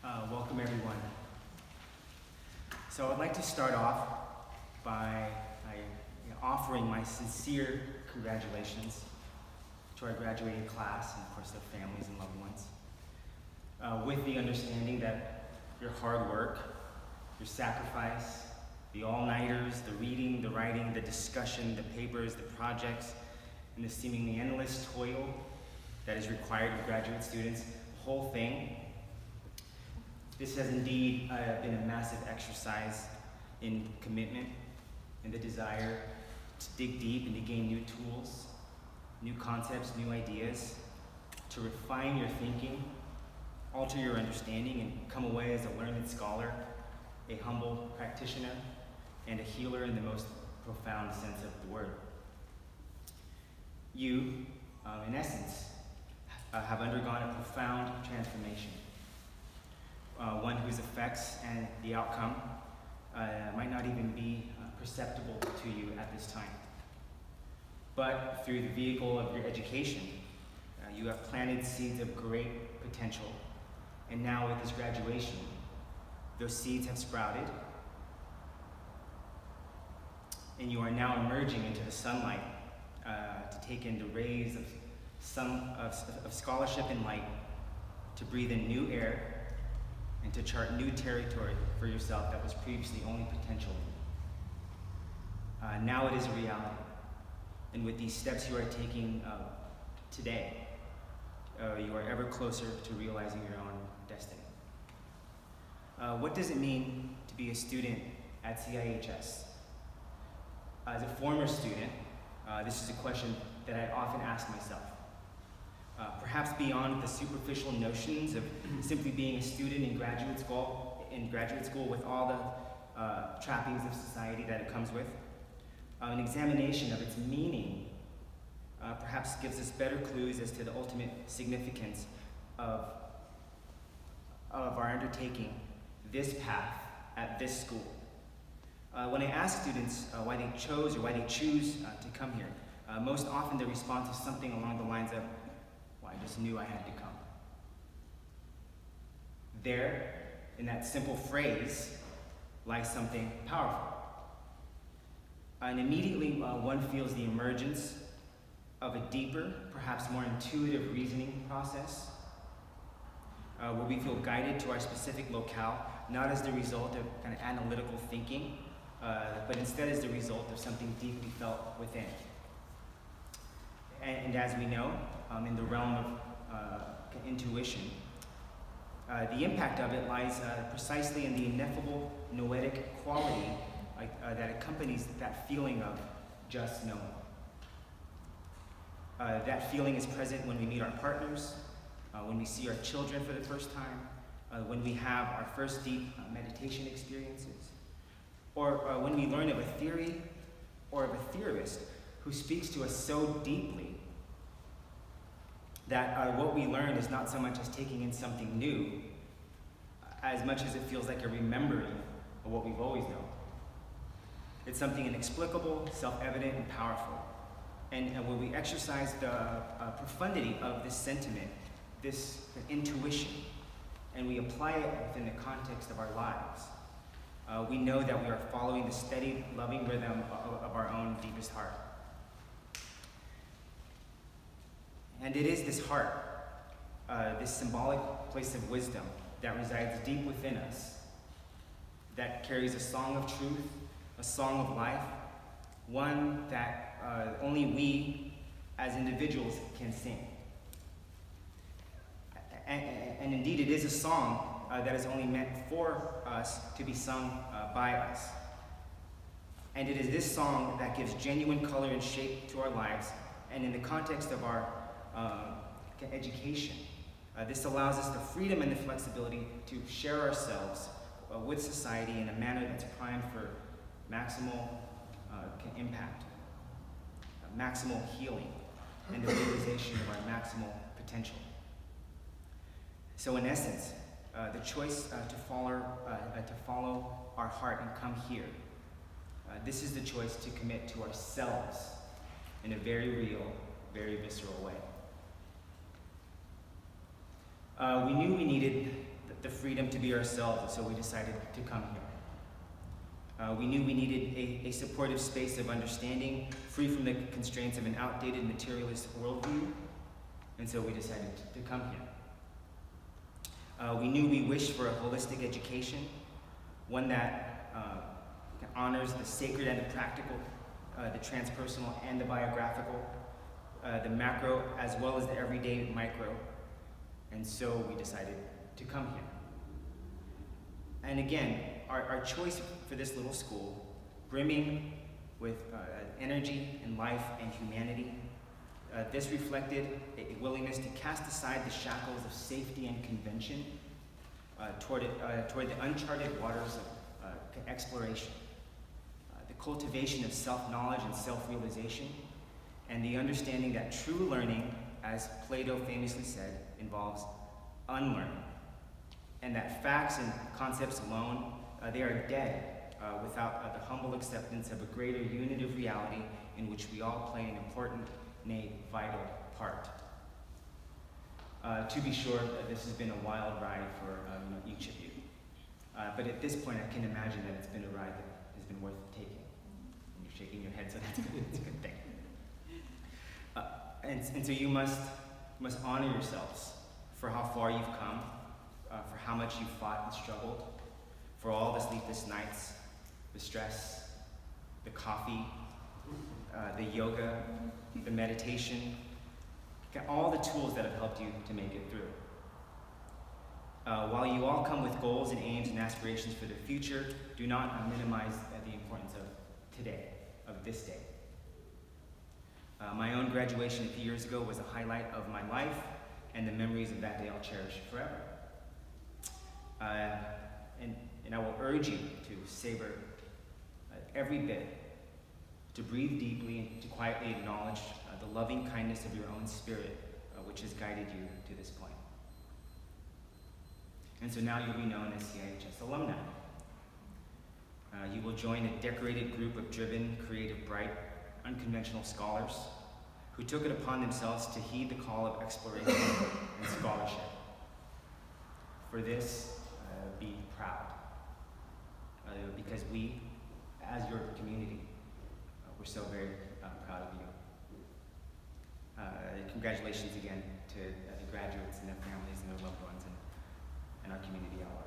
Welcome everyone. So I'd like to start off by offering my sincere congratulations to our graduating class and of course their families and loved ones. With the understanding that your hard work, your sacrifice, the all-nighters, the reading, the writing, the discussion, the papers, the projects, and the seemingly endless toil that is required of graduate students, the whole thing, this has indeed been a massive exercise in commitment and the desire to dig deep and to gain new tools, new concepts, new ideas, to refine your thinking, alter your understanding, and come away as a learned scholar, a humble practitioner, and a healer in the most profound sense of the word. You, in essence, have undergone a profound transformation. One whose effects and the outcome might not even be perceptible to you at this time. But through the vehicle of your education, you have planted seeds of great potential. And now with this graduation, those seeds have sprouted. And you are now emerging into the sunlight to take in the rays of scholarship and light, to breathe in new air, and to chart new territory for yourself that was previously only potential. Now it is a reality. And with these steps you are taking today, you are ever closer to realizing your own destiny. What does it mean to be a student at CIHS? As a former student, this is a question that I often ask myself. Perhaps beyond the superficial notions of simply being a student in graduate school with all the trappings of society that it comes with, an examination of its meaning perhaps gives us better clues as to the ultimate significance of our undertaking this path at this school. When I ask students why they chose or why they choose to come here, most often the response is something along the lines of, "Well, I just knew I had to come." There, in that simple phrase, lies something powerful. And immediately one feels the emergence of a deeper, perhaps more intuitive reasoning process, where we feel guided to our specific locale, not as the result of kind of analytical thinking, but instead as the result of something deeply felt within. And as we know, in the realm of intuition, the impact of it lies precisely in the ineffable noetic quality that accompanies that feeling of just knowing. That feeling is present when we meet our partners, when we see our children for the first time, when we have our first deep meditation experiences, or when we learn of a theory or of a theorist who speaks to us so deeply that what we learn is not so much as taking in something new, as much as it feels like a remembering of what we've always known. It's something inexplicable, self-evident, and powerful. And when we exercise the profundity of this sentiment, this intuition, and we apply it within the context of our lives, we know that we are following the steady, loving rhythm of our own deepest heart. And it is this heart, this symbolic place of wisdom that resides deep within us, that carries a song of truth, a song of life, one that only we as individuals can sing. And indeed, it is a song that is only meant for us to be sung by us. And it is this song that gives genuine color and shape to our lives, and in the context of our education, this allows us the freedom and the flexibility to share ourselves with society in a manner that's primed for maximal impact, maximal healing, and the realization of our maximal potential. So in essence, the choice to follow our heart and come here, this is the choice to commit to ourselves in a very real, very visceral way. We knew we needed the freedom to be ourselves, and so we decided to come here. We knew we needed a supportive space of understanding, free from the constraints of an outdated materialist worldview, and so we decided to come here. We knew we wished for a holistic education, one that honors the sacred and the practical, the transpersonal and the biographical, the macro as well as the everyday micro, and so we decided to come here. And again, our choice for this little school, brimming with energy and life and humanity, this reflected a willingness to cast aside the shackles of safety and convention toward the uncharted waters of exploration, the cultivation of self-knowledge and self-realization, and the understanding that true learning, as Plato famously said, involves unlearning, and that facts and concepts alone, they are dead without the humble acceptance of a greater unit of reality in which we all play an important, nay, vital part. To be sure, this has been a wild ride for each of you. But at this point, I can imagine that it's been a ride that has been worth taking. And you're shaking your head, so that's good. It's a good thing. And so you must honor yourselves for how far you've come, for how much you've fought and struggled, for all the sleepless nights, the stress, the coffee, the yoga, the meditation, all the tools that have helped you to make it through. While you all come with goals and aims and aspirations for the future, do not minimize the importance of today, of this day. My own graduation a few years ago was a highlight of my life, and the memories of that day I'll cherish forever. And I will urge you to savor every bit, to breathe deeply, and to quietly acknowledge the loving kindness of your own spirit, which has guided you to this point. And so now you'll be known as CIHS alumni. You will join a decorated group of driven, creative, bright, unconventional scholars who took it upon themselves to heed the call of exploration and scholarship. For this, be proud, because we, as your community, we're so very proud of you. Congratulations again to the graduates and their families and their loved ones and our community at large.